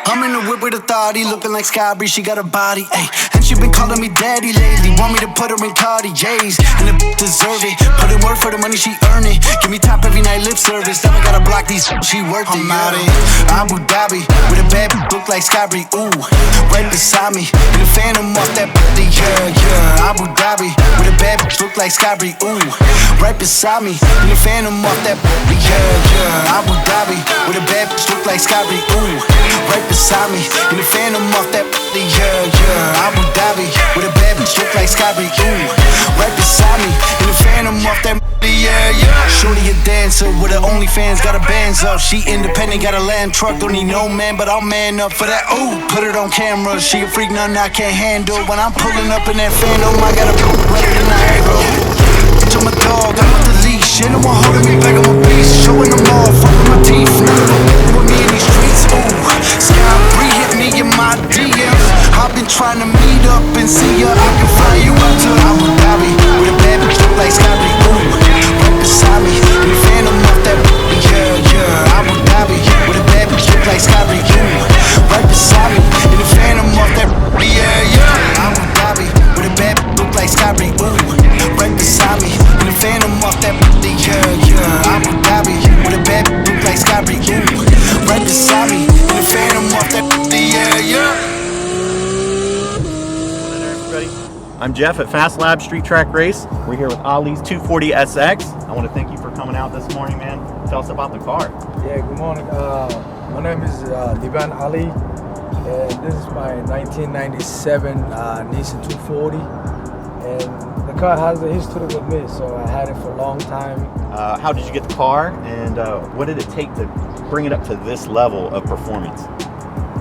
I'm in the whip with authority, looking like Skylar RIP, she got a body, ayy. And she been calling me daddy lately, want me to put her in Cartier's, and the deserve it. Put in work for the money, she earn it. Give me top every night, lip service. Now I gotta block these, she worth it. I'm out in Abu Dhabi with a bad look like Skylar RIP, ooh, right beside me. In the phantom off that body, yeah. Abu Dhabi with a bad look like Skylar RIP, ooh, right beside me. In the phantom off that body, yeah. Abu Dhabi with a bad look like Skylar RIP, ooh, right beside me. In the phantom off that body, yeah. Abu Dhabi with a bad look like Skylar RIP, ooh, right beside me. In the phantom off that body, yeah. Shorty a dancer with her OnlyFans, got her bands up. She independent, got a land truck, don't need no man, but I'll man up for that. Ooh, put it on camera. She a freak, nothing I can't handle. When I'm pulling up in that Phantom, I got a wetter than Niagara. Bitch, I'm a dog, I'm with the leash. Ain't no one holding me back, I'm a beast. Showing them all, fucking my teeth. None with me in these streets, ooh. Skylar RIP hit me in my DMs. I've been trying to meet up and see ya. I can fly you out to Abu Dhabi with a bad bitch look like Skylar RIP, ooh, right beside me. In the Phantom off that body, yeah. Abu Dhabi with a bad bitch look like Skylar RIP, ooh, right beside me. In the Phantom off that body, yeah. Abu Dhabi with a bad bitch look like Skylar RIP, ooh, right beside me. In the Phantom off that body, yeah. Abu Dhabi with a bad bitch look like Skylar RIP, ooh, right beside me. In the Phantom off that body, yeah. I'm Jeff at Fast Lab Street Track Race. We're here with Ali's 240 SX. I want to thank you for coming out this morning, man. Tell us about the car. Yeah, good morning. My name is Divan Ali, and this is my 1997 Nissan 240. And the car has a history with me, so I had it for a long time. How did you get the car, and what did it take to bring it up to this level of performance?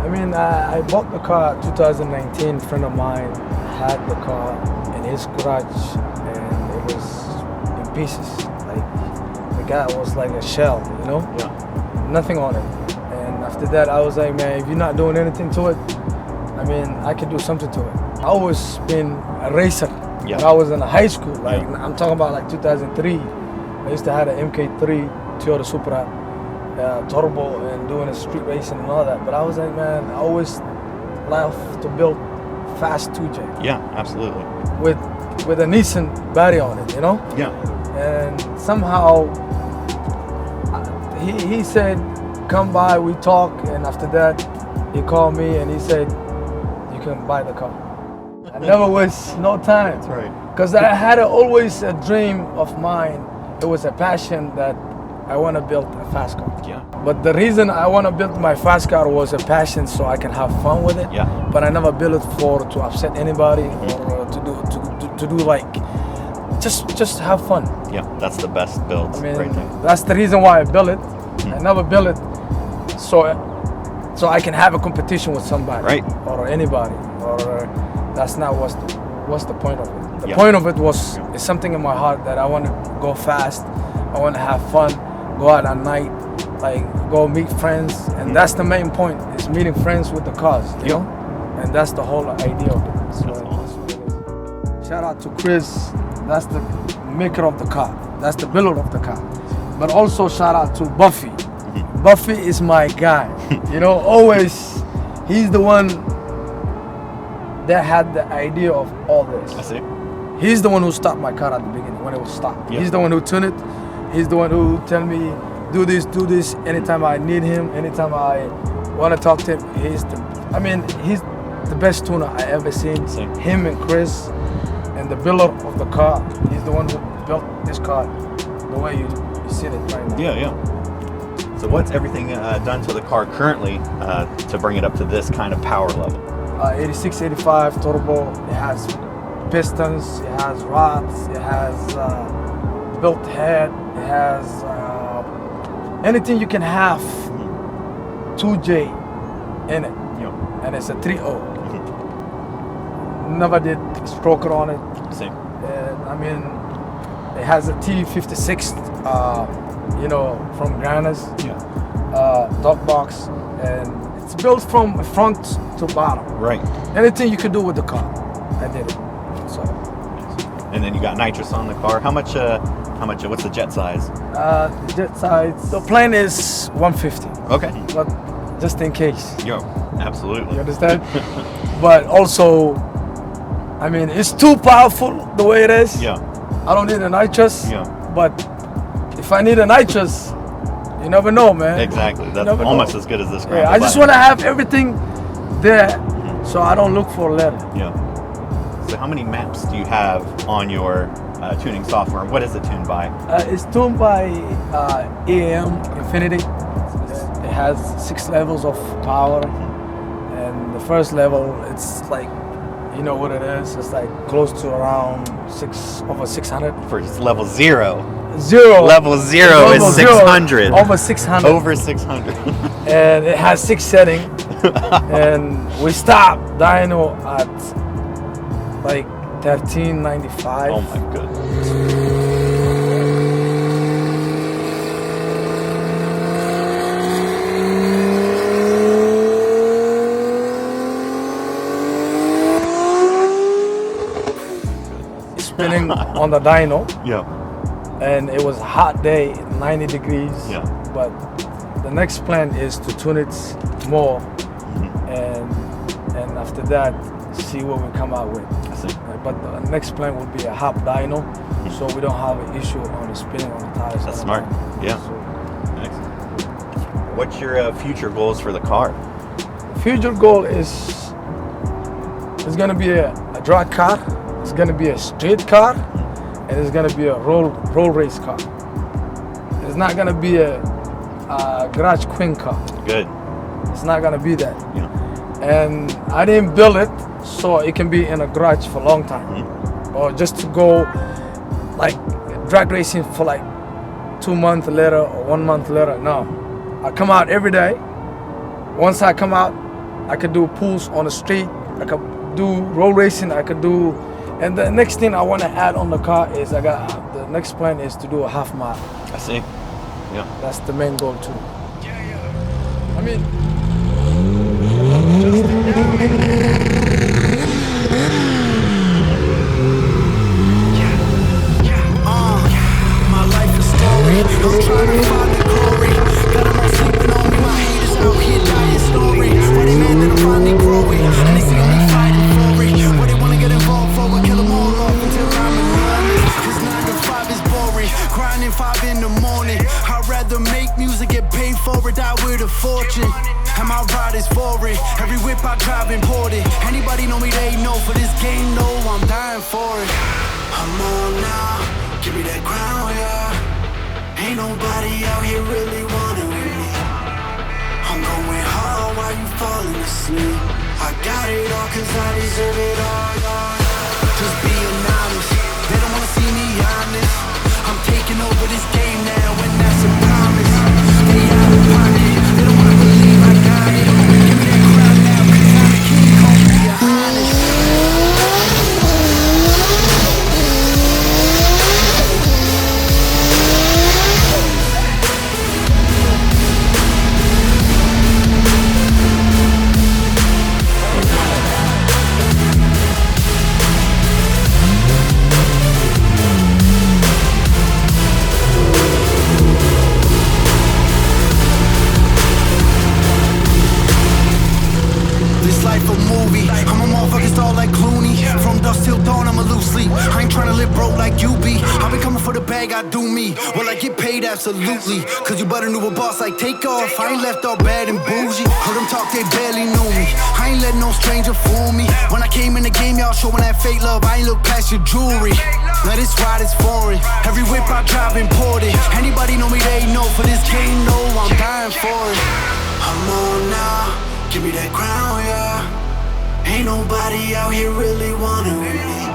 I mean, I bought the car 2019. A friend of mine had the car in his garage, and it was in pieces. Like, the guy was like a shell, you know? Yeah. Nothing on it. And after that, I was like, man, if you're not doing anything to it, I mean, I can do something to it. I always been a racer. Yeah. When I was in high school, like, yeah. I'm talking about like 2003. I used to have an MK3 Toyota Supra turbo and doing a street racing and all that. But I was like, man, I always love to build fast 2J. Yeah, absolutely. With a Nissan body on it, you know? Yeah. And somehow he said, come by, we talk, and after that he called me and he said, you can buy the car. I never waste no time. That's right. Because I had always a dream of mine. It was a passion that I want to build a fast car. Yeah. But the reason I want to build my fast car was a passion so I can have fun with it. Yeah. But I never built it to upset anybody or to do like just have fun. Yeah, that's the best build. I mean, right there. that's the reason why I built it. I never built it so I can have a competition with somebody, right, or anybody, or that's not what's the point of it. The yeah. point of it was it's something in my heart that I want to go fast. I want to have fun, go out at night, like go meet friends, and that's the main point, is meeting friends with the cars, you know? And that's the whole idea of it. So that's awesome. Shout out to Chris, that's the maker of the car, that's the builder of the car. But also shout out to Buffy. Buffy is my guy, you know, always, he's the one that had the idea of all this. I see. He's the one who stopped my car at the beginning when it was stopped. Yeah. He's the one who tuned it. He's the one who tell me, do this, anytime I need him, anytime I want to talk to him. He's the best tuner I ever seen. Same. Him and Chris, and the builder of the car. He's the one who built this car the way you see it right now. Yeah. So what's everything done to the car currently to bring it up to this kind of power level? 86, 85 turbo. It has pistons, it has rods, it has built head, it has anything you can have 2J in it. Yeah. And it's a 3.0. Never did stroker on it. Same. And I mean, it has a T56, you know, from Ghana's. Yeah. Dog box, and it's built from front to bottom. Right. Anything you can do with the car, I did it. So. And then you got nitrous on the car. How much? What's the jet size? The jet size. The plane is 150. Okay. But just in case. Yo, absolutely. You understand? But also, I mean, it's too powerful the way it is. Yeah. I don't need a nitrous. Yeah. But if I need a nitrous, you never know, man. Exactly. That's never almost know. as good as this. Yeah, I just want to have everything there, so I don't look for letter. Yeah. So how many maps do you have on your tuning software? What is it tuned by? It's tuned by EAM Infinity. It has 6 levels of power, and the first level, it's like, you know what it is. It's like close to around over 600. For just level 0. Level 0 is 600. Over 600. Over 600. And it has 6 settings. And we stopped dyno at like 1395. Oh my goodness. Spinning on the dyno. Yeah. And it was a hot day, 90 degrees. Yeah. But the next plan is to tune it more, and after that, see what we come out with. I see. But the next plan would be a hot dyno, so we don't have an issue on the spinning on the tires. That's smart. Yeah. So, Excellent. What's your future goals for the car? the future goal is it's gonna be a drag car, it's gonna be a street car, and it's gonna be a roll race car. It's not gonna be a garage queen car. Good. It's not gonna be that. Yeah. And I didn't build it so it can be in a garage for a long time, or just to go like drag racing for like 2 months later or 1 month later. No, I come out every day. Once I come out, I could do pulls on the street, I could do road racing, I could do, and the next thing I want to add on the car is the next plan is to do a half mile. I see. Yeah. That's the main goal too. I mean, my life is story. I'm trying to find the glory. Got them all sleeping on me. My haters out here dying story. Why they mad that I'm finally growing? And they see me fighting for it. What they wanna get involved for? I kill them all off until I'm anonymous. Cause 9 to 5 is boring. Grinding 5 in the morning. I'd rather make music, get paid for it, die with a fortune. And my ride is foreign. Every whip I drive imported. Anybody know me, they know. For this game, no, I'm dying for it. I'm on now. Give me that crown, yeah. Ain't nobody out here really wanting with me. I'm going hard while you falling asleep. I got it all cause I deserve it all, y'all. Just being honest, they don't wanna see me honest. I'm taking over this game now and that's a promise. Stay out of pocket, they don't wanna believe I got it. Give me that crown now cause I'm the king, call me your highness. Life a movie, I'm a motherfucking star like Clooney. From dusk till dawn, I'm a loose sleep. I ain't tryna live broke like you be. I been coming for the bag, I do me. Will I get paid? Absolutely. Cause you better knew a boss like Takeoff. I ain't left all bad and bougie. Heard them talk, they barely knew me. I ain't let no stranger fool me. When I came in the game, y'all showing that fake love. I ain't look past your jewelry. Now this ride is foreign. Every whip I drive imported. Anybody know me, they know. For this game, no, I'm dying for it. I'm on now. Give me that crown, yeah. Ain't nobody out here really wanting with me.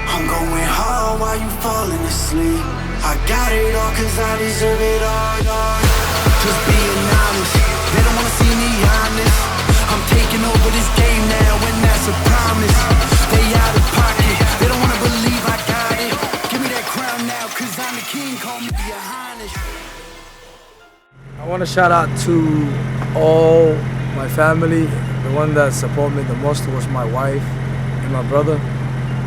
I'm going hard while you falling asleep. I got it all cause I deserve it all, y'all. Just being honest, they don't wanna see me honest. I'm taking over this game now and that's a promise. Stay out of pocket, they don't wanna believe I got it. Give me that crown now cause I'm the king, call me your highness. I want to shout out to all my family. The one that supported me the most was my wife and my brother.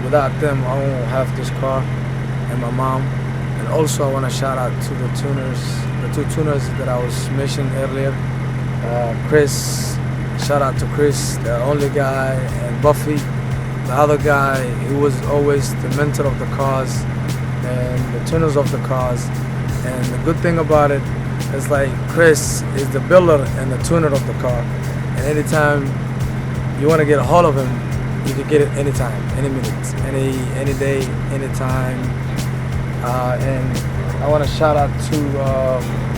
Without them, I won't have this car, and my mom. And also I want to shout out to the tuners, the 2 tuners that I was mentioning earlier. Chris, shout out to Chris, the only guy, and Buffy, the other guy. He was always the mentor of the cars and the tuners of the cars. And the good thing about it is like Chris is the builder and the tuner of the car. And anytime you want to get a hold of him, you can get it anytime, any minute, any day, anytime. And I want to shout out to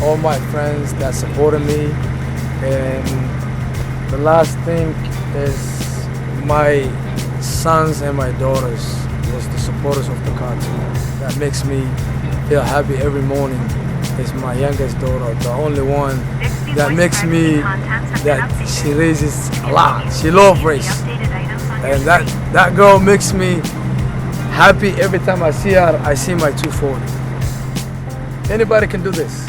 all my friends that supported me. And the last thing is my sons and my daughters was the supporters of the car too. That makes me feel happy every morning. Is my youngest daughter, the only one that makes me, that she raises a lot. She loves race. And that girl makes me happy every time I see her. I see my 240. Anybody can do this.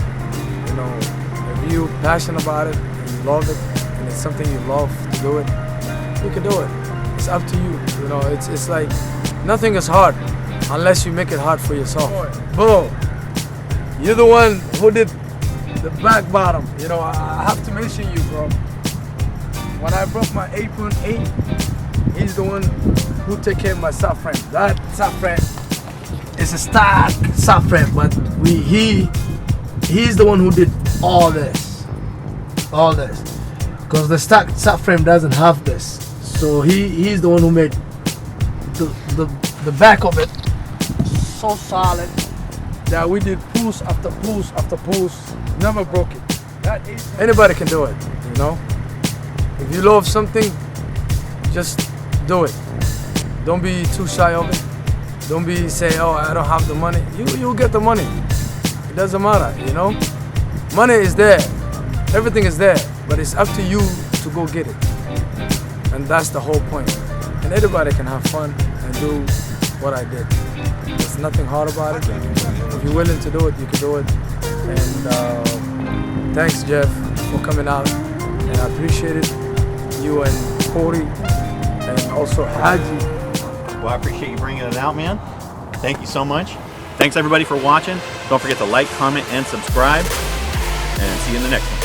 You know, if you're passionate about it and you love it and it's something you love to do it, you can do it. It's up to you. You know, it's like nothing is hard unless you make it hard for yourself. Boom. You're the one who did the back bottom. You know, I have to mention you, bro. When I broke my 8.8, he's the one who take care of my subframe. That subframe is a stock subframe, but he's the one who did all this. Because the stock subframe doesn't have this. So he's the one who made the back of it so solid that we did pulls after pulls after pulls, never broke it. Anybody can do it, you know? If you love something, just do it. Don't be too shy of it. Don't be say, oh, I don't have the money. You'll get the money. It doesn't matter, you know? Money is there. Everything is there. But it's up to you to go get it. And that's the whole point. And anybody can have fun and do what I did. There's nothing hard about it. If you're willing to do it, you can do it. And thanks, Jeff, for coming out. And I appreciate it. You and Corey, and also Haji. Well, I appreciate you bringing it out, man. Thank you so much. Thanks, everybody, for watching. Don't forget to like, comment, and subscribe. And see you in the next one.